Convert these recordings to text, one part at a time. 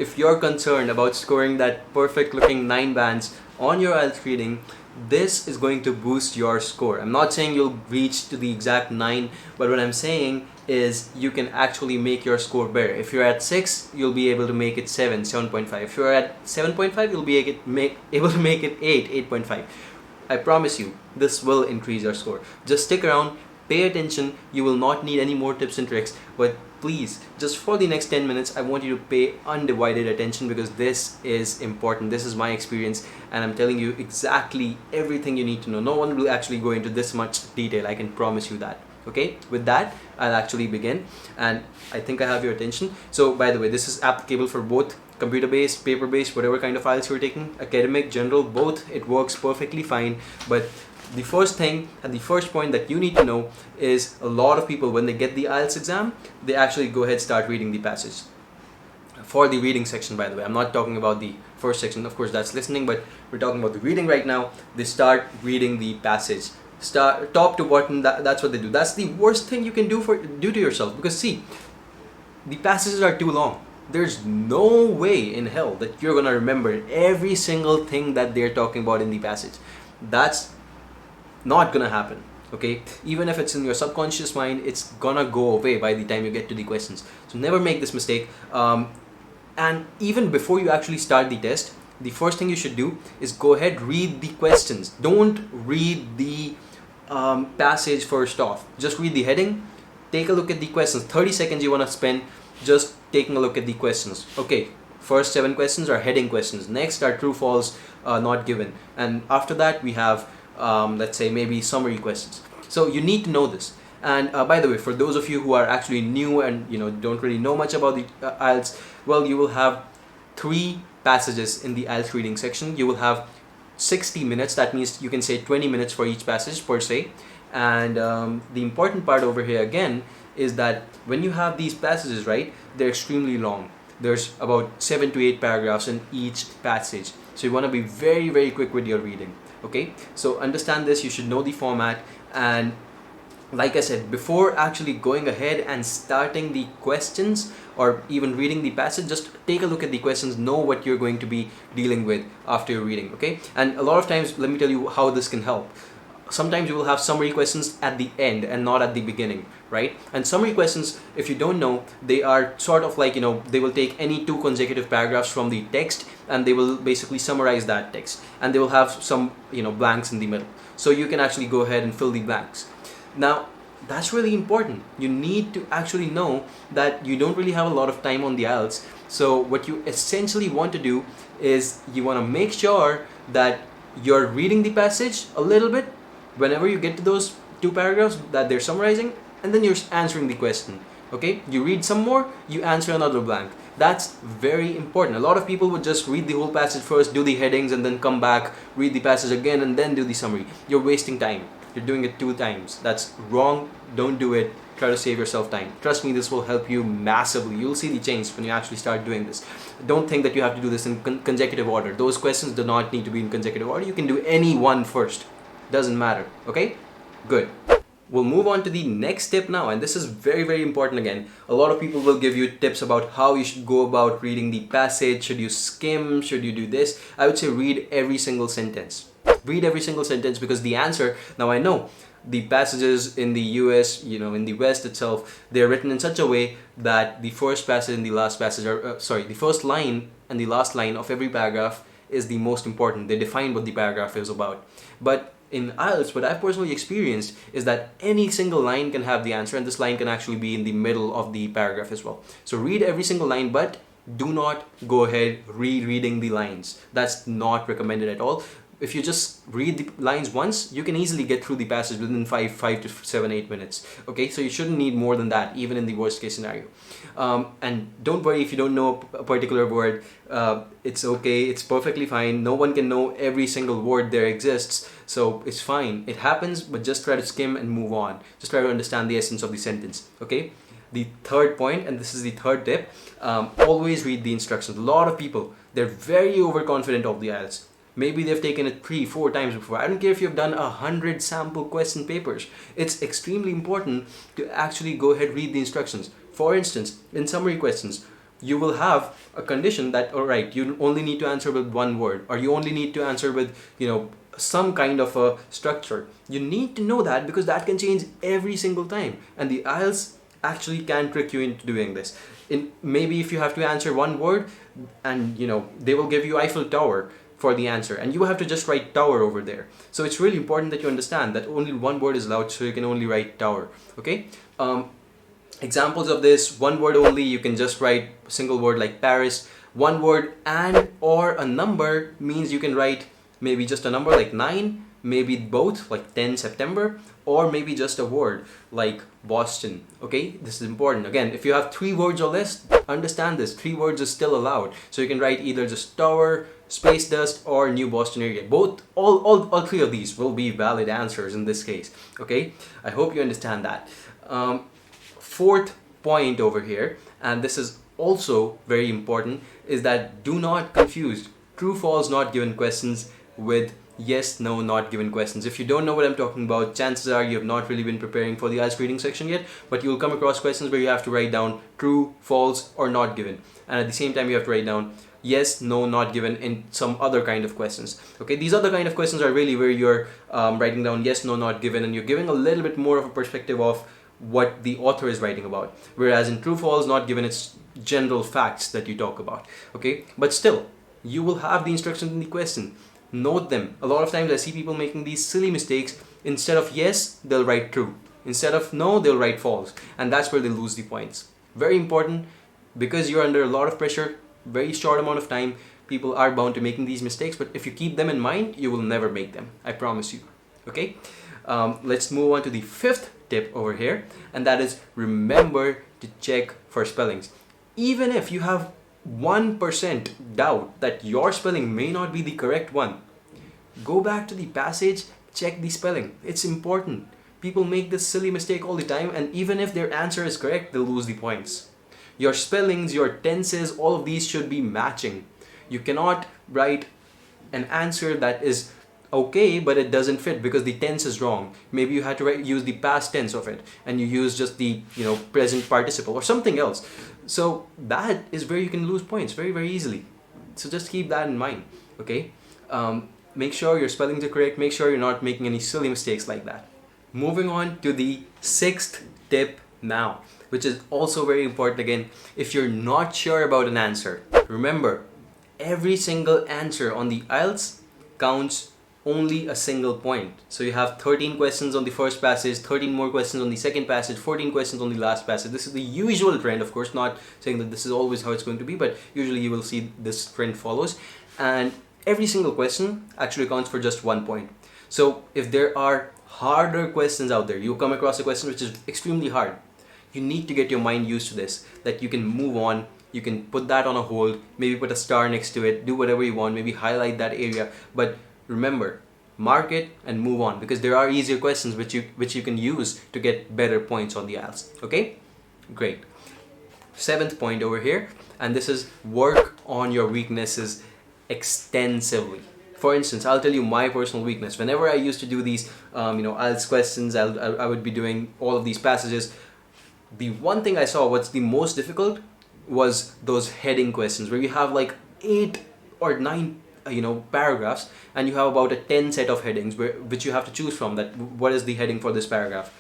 if you're concerned about scoring that perfect looking 9 bands on your IELTS reading, this is going to boost your score. I'm not saying you'll reach to the exact 9, but what I'm saying is you can actually make your score better. If you're at 6, you'll be able to make it 7, 7.5. If you're at 7.5, you'll be able to make it 8, 8.5. I promise you, this will increase your score. Just stick around, pay attention. You will not need any more tips and tricks, but please, just for the next 10 minutes, I want you to pay undivided attention, because this is important. This is my experience, and I'm telling you exactly everything you need to know. No one will actually go into this much detail, I can promise you that. Okay, with that, I'll actually begin, and I think I have your attention. So, by the way, this is applicable for both computer-based, paper-based, whatever kind of IELTS you're taking, academic, general, both. It works perfectly fine. But the first thing and the first point that you need to know is, a lot of people, when they get the IELTS exam, they actually go ahead start reading the passage. For the reading section, by the way, I'm not talking about the first section, of course that's listening, but we're talking about the reading right now. They start reading the passage, start top to bottom. That's what they do. That's the worst thing you can do to yourself, because see, the passages are too long. There's no way in hell that you're gonna remember every single thing that they're talking about in the passage. That's not gonna happen. Okay, even if it's in your subconscious mind, it's gonna go away by the time you get to the questions. So never make this mistake. And even before you actually start the test, the first thing you should do is go ahead, read the questions. Don't read the passage first off. Just read the heading, take a look at the questions. 30 seconds you want to spend just taking a look at the questions. Okay, first 7 questions are heading questions. Next are true, false, not given. And after that we have let's say maybe summary questions. So you need to know this. And by the way, for those of you who are actually new and don't really know much about the IELTS, well, you will have 3 passages in the IELTS reading section. You will have 60 minutes. That means you can say 20 minutes for each passage per se. And the important part over here again is that when you have these passages, right, they're extremely long. There's about 7 to 8 paragraphs in each passage. So you want to be very, very quick with your reading. Okay, so understand this. You should know the format. And like I said, before actually going ahead and starting the questions or even reading the passage, just take a look at the questions, know what you're going to be dealing with after you're reading. Okay, and a lot of times, let me tell you how this can help. Sometimes you will have summary questions at the end and not at the beginning, right? And summary questions, if you don't know, they are sort of like, they will take any 2 consecutive paragraphs from the text and they will basically summarize that text, and they will have some blanks in the middle, so you can actually go ahead and fill the blanks. Now that's really important. You need to actually know that you don't really have a lot of time on the IELTS. So what you essentially want to do is you want to make sure that you're reading the passage a little bit whenever you get to those 2 paragraphs that they're summarizing, and then you're answering the question. Okay, you read some more, you answer another blank. That's very important. A lot of people would just read the whole passage first, do the headings, and then come back, read the passage again, and then do the summary. You're wasting time. You're doing it 2 times. That's wrong. Don't do it. Try to save yourself time. Trust me, this will help you massively. You'll see the change when you actually start doing this. Don't think that you have to do this in consecutive order. Those questions do not need to be in consecutive order. You can do any one first. Doesn't matter. Okay? Good. We'll move on to the next tip now, and this is very, very important again. A lot of people will give you tips about how you should go about reading the passage. Should you skim? Should you do this? I would say read every single sentence. Read every single sentence, because the answer, now I know the passages in the US, in the West itself, they're written in such a way that the first passage and the last passage are, the first line and the last line of every paragraph is the most important. They define what the paragraph is about. But in IELTS, what I've personally experienced is that any single line can have the answer, and this line can actually be in the middle of the paragraph as well. So read every single line, but do not go ahead rereading the lines. That's not recommended at all. If you just read the lines once, you can easily get through the passage within 5 to 7, 8 minutes. Okay, so you shouldn't need more than that, even in the worst case scenario. And don't worry if you don't know a particular word. It's okay, it's perfectly fine. No one can know every single word there exists, so it's fine. It happens, but just try to skim and move on. Just try to understand the essence of the sentence. Okay. The third point, and this is the third tip, always read the instructions. A lot of people, they're very overconfident of the IELTS. Maybe they've taken it 3, 4 times before. I don't care if you've done 100 sample question papers. It's extremely important to actually go ahead, read the instructions. For instance, in summary questions, you will have a condition that, all right, you only need to answer with one word, or you only need to answer with, some kind of a structure. You need to know that, because that can change every single time, and the IELTS actually can trick you into doing this. Maybe if you have to answer one word, and they will give you Eiffel Tower for the answer, and you have to just write tower over there. So it's really important that you understand that only one word is allowed, so you can only write tower. Okay. Examples of this: one word only, you can just write a single word like Paris. One word and or a number means you can write maybe just a number like 9, maybe both like 10 September, or maybe just a word like Boston. Okay, this is important. Again, if you have 3 words or less, understand this: 3 words is still allowed. So you can write either just tower, space dust, or new Boston area. All 3 of these will be valid answers in this case. Okay, I hope you understand that. Fourth point over here, and this is also very important, is that do not confuse true false not given questions with yes no not given questions. If you don't know what I'm talking about, chances are you have not really been preparing for the IELTS reading section yet, but you'll come across questions where you have to write down true, false, or not given, and at the same time you have to write down yes, no, not given in some other kind of questions. Okay, these other kind of questions are really where you're writing down yes, no, not given, and you're giving a little bit more of a perspective of what the author is writing about, whereas in true, false, not given, it's general facts that you talk about. Okay, but still you will have the instructions in the question. Note them. A lot of times I see people making these silly mistakes. Instead of yes, they'll write true. Instead of no, they'll write false, and that's where they lose the points. Very important, because you're under a lot of pressure, very short amount of time, people are bound to making these mistakes, but if you keep them in mind, you will never make them, I promise you. Okay, let's move on to the 5th tip over here, and that is remember to check for spellings. Even if you have 1% doubt that your spelling may not be the correct one, go back to the passage, check the spelling. It's important. People make this silly mistake all the time, and even if their answer is correct, they'll lose the points. Your spellings, your tenses, all of these should be matching. You cannot write an answer that is okay, but it doesn't fit because the tense is wrong. Maybe you had to use the past tense of it, and you use just the present participle or something else. So that is where you can lose points very, very easily. So just keep that in mind. Okay, make sure your spellings are correct. Make sure you're not making any silly mistakes like that. Moving on to the 6th tip now, which is also very important. Again, if you're not sure about an answer, remember, every single answer on the IELTS counts only a single point. So you have 13 questions on the first passage, 13 more questions on the second passage, 14 questions on the last passage. This is the usual trend, of course, not saying that this is always how it's going to be, but usually you will see this trend follows. And every single question actually counts for just 1 point. So if there are harder questions out there, you come across a question which is extremely hard, you need to get your mind used to this, that you can move on, you can put that on a hold, maybe put a star next to it, do whatever you want, maybe highlight that area, but remember, mark it and move on, because there are easier questions which you can use to get better points on the IELTS. Okay, great. 7th point over here, and this is work on your weaknesses extensively. For instance, I'll tell you my personal weakness. Whenever I used to do these IELTS questions, I would be doing all of these passages. The one thing I saw what's the most difficult was those heading questions, where you have like 8 or 9 paragraphs, and you have about a 10 set of headings which you have to choose from, that what is the heading for this paragraph.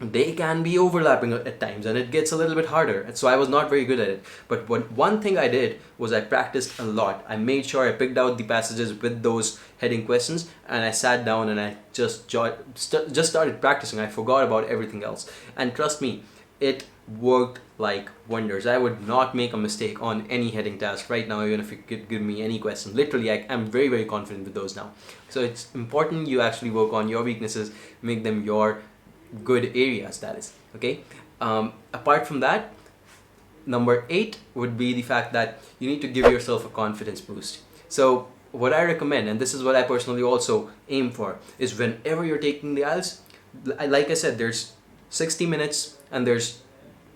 They can be overlapping at times, and it gets a little bit harder, so I was not very good at it. But one thing I did was I practiced a lot. I made sure I picked out the passages with those heading questions, and I sat down and I just started practicing. I forgot about everything else, and trust me, it worked like wonders. I would not make a mistake on any heading task right now, even if you could give me any question. Literally, I'm very, very confident with those now. So it's important you actually work on your weaknesses, make them your good areas, that is. Okay. Apart from that, number 8 would be the fact that you need to give yourself a confidence boost. So what I recommend, and this is what I personally also aim for, is whenever you're taking the IELTS, like I said, there's 60 minutes and there's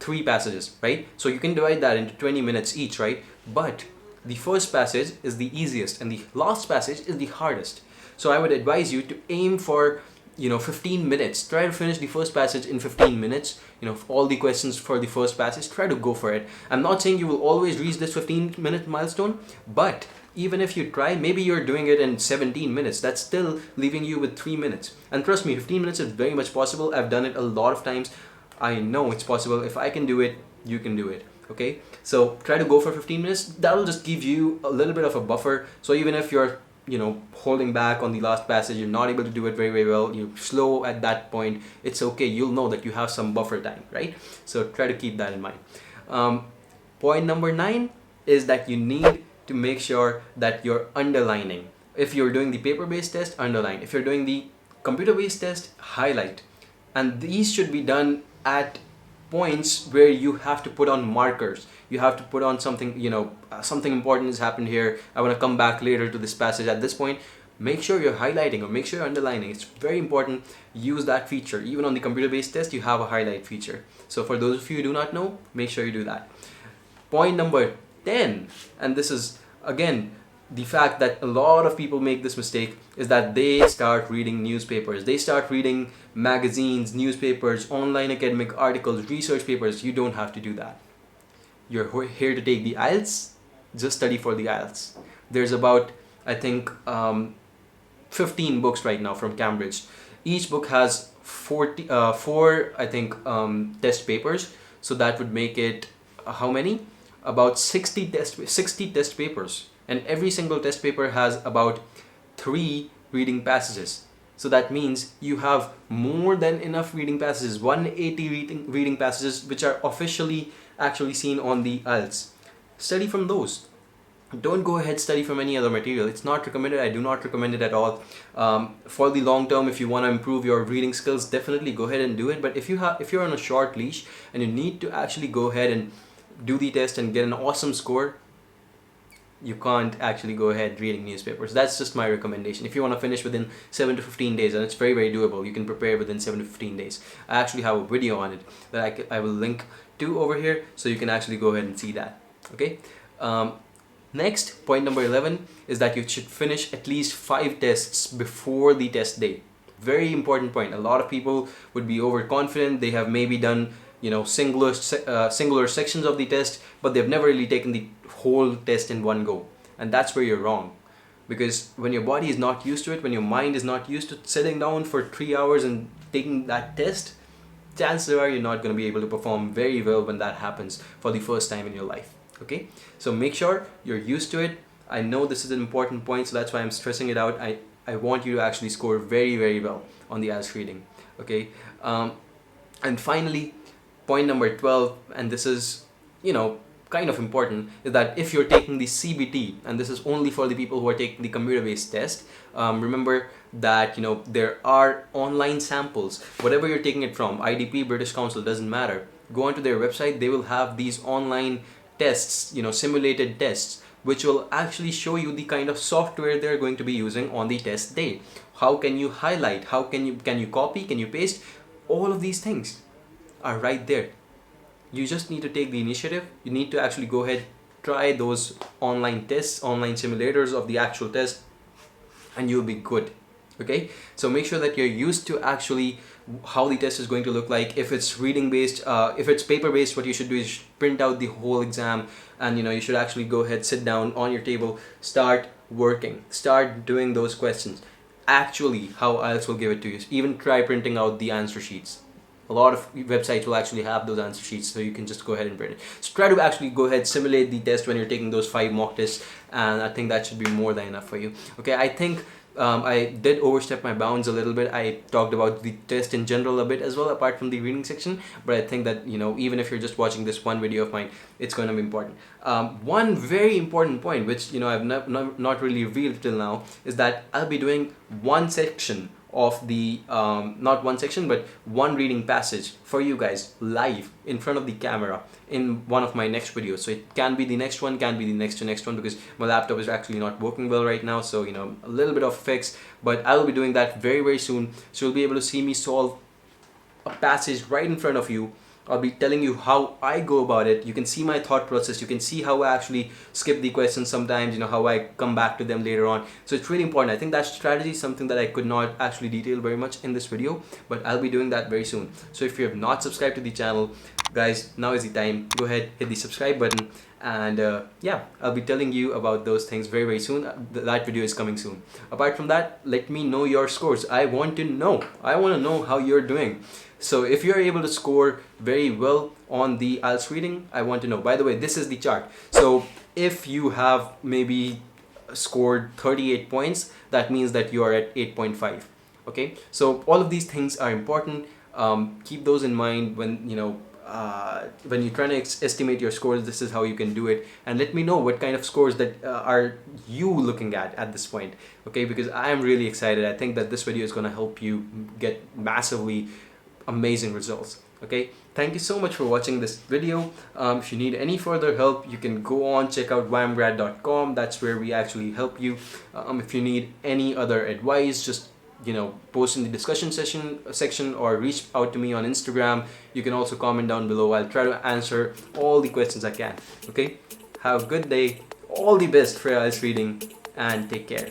3 passages, right? So you can divide that into 20 minutes each, right? But the first passage is the easiest and the last passage is the hardest. So I would advise you to aim for 15 minutes. Try to finish the first passage in 15 minutes. All the questions for the first passage, try to go for it. I'm not saying you will always reach this 15-minute milestone, but even if you try, maybe you're doing it in 17 minutes. That's still leaving you with 3 minutes. And trust me, 15 minutes is very much possible. I've done it a lot of times. I know it's possible. If I can do it, you can do it. Okay? So try to go for 15 minutes. That'll just give you a little bit of a buffer. So even if you're holding back on the last passage, you're not able to do it very, very well, you're slow at that point, it's okay. You'll know that you have some buffer time, right? So try to keep that in mind. Point number 9 is that you need to make sure that you're underlining. If you're doing the paper-based test, underline. If you're doing the computer-based test, highlight. And these should be done at points where you have to put on markers. You have to put on something, something important has happened here. I want to come back later to this passage. At this point, make sure you're highlighting or make sure you're underlining. It's very important. Use that feature. Even on the computer-based test, you have a highlight feature. So for those of you who do not know, make sure you do that. Point number 10, and this is again the fact that a lot of people make this mistake, is that they start reading newspapers. They start reading magazines, newspapers, online academic articles, research papers. You don't have to do that. You're here to take the IELTS, just study for the IELTS. There's about, I think, 15 books right now from Cambridge. Each book has four test papers. So that would make it, how many? About 60 test papers. And every single test paper has about 3 reading passages. So that means you have more than enough reading passages, 180 reading passages, which are officially actually seen on the IELTS. Study from those. Don't go ahead study from any other material. It's not recommended. I do not recommend it at all. For the long term, if you want to improve your reading skills, definitely go ahead and do it. But if you're on a short leash and you need to actually go ahead and do the test and get an awesome score, you can't actually go ahead reading newspapers. That's just my recommendation. If you want to finish within 7 to 15 days, and it's very, very doable, you can prepare within 7 to 15 days. I actually have a video on it that I will link to over here, so you can actually go ahead and see that. Okay. Next, point number 11 is that you should finish at least 5 tests before the test day. Very important point. A lot of people would be overconfident. They have maybe done singular sections of the test, but they've never really taken the whole test in one go. And that's where you're wrong. Because when your body is not used to it, when your mind is not used to sitting down for 3 hours and taking that test, chances are you're not going to be able to perform very well when that happens for the first time in your life. Okay, so make sure you're used to it. I know this is an important point, so that's why I'm stressing it out. I want you to actually score very, very well on the IELTS reading. Okay, and finally, point number 12, and this is kind of important, is that if you're taking the CBT, and this is only for the people who are taking the computer-based test, remember that there are online samples. Whatever you're taking it from, IDP, British Council, doesn't matter. Go onto their website. They will have these online tests, simulated tests, which will actually show you the kind of software they're going to be using on the test day. How can you highlight? How can you copy? Can you paste? All of these things are right there. You just need to take the initiative. You need to actually go ahead, try those online tests, online simulators of the actual test, and you'll be good. Okay, so make sure that you're used to actually how the test is going to look like. If it's reading based, if it's paper based, what you should do is print out the whole exam, and you should actually go ahead, sit down on your table, start working, start doing those questions. Actually, how IELTS will give it to you. Even try printing out the answer sheets. A lot of websites will actually have those answer sheets, so you can just go ahead and print it. So try to actually go ahead, simulate the test when you're taking those 5 mock tests, and I think that should be more than enough for you. Okay, I think I did overstep my bounds a little bit. I talked about the test in general a bit as well, apart from the reading section, but I think that even if you're just watching this one video of mine, it's going to be important. One very important point, which I've not really revealed till now, is that I'll be doing one section of the not one section but one reading passage for you guys live in front of the camera in one of my next videos. So it can be the next one, can be the next to next one, because my laptop is actually not working well right now, so a little bit of fix, but I will be doing that very, very soon. So you'll be able to see me solve a passage right in front of you I'll be telling you how I go about it. You can see my thought process. You can see how I actually skip the questions sometimes, how I come back to them later on. So it's really important. I think that strategy is something that I could not actually detail very much in this video, but I'll be doing that very soon. So if you have not subscribed to the channel, guys, now is the time. Go ahead, hit the subscribe button, and yeah, I'll be telling you about those things very, very soon. That video is coming soon. Apart from that, let me know your scores. I want to know how you're doing. So if you're able to score very well on the IELTS reading, I want to know. By the way, this is the chart. So if you have maybe scored 38 points, that means that you are at 8.5. Okay, so all of these things are important. Keep those in mind when when you're trying to estimate your scores. This is how you can do it, and let me know what kind of scores that are you looking at this point. Okay, because I am really excited. I think that this video is going to help you get massively amazing results. Okay, thank you so much for watching this video. If you need any further help, you can go on, check out YMGrad.com. That's where we actually help you. If you need any other advice, just post in the discussion section or reach out to me on Instagram. You can also comment down below. I'll try to answer all the questions I can. Okay, have a good day, all the best for IELTS reading, and take care.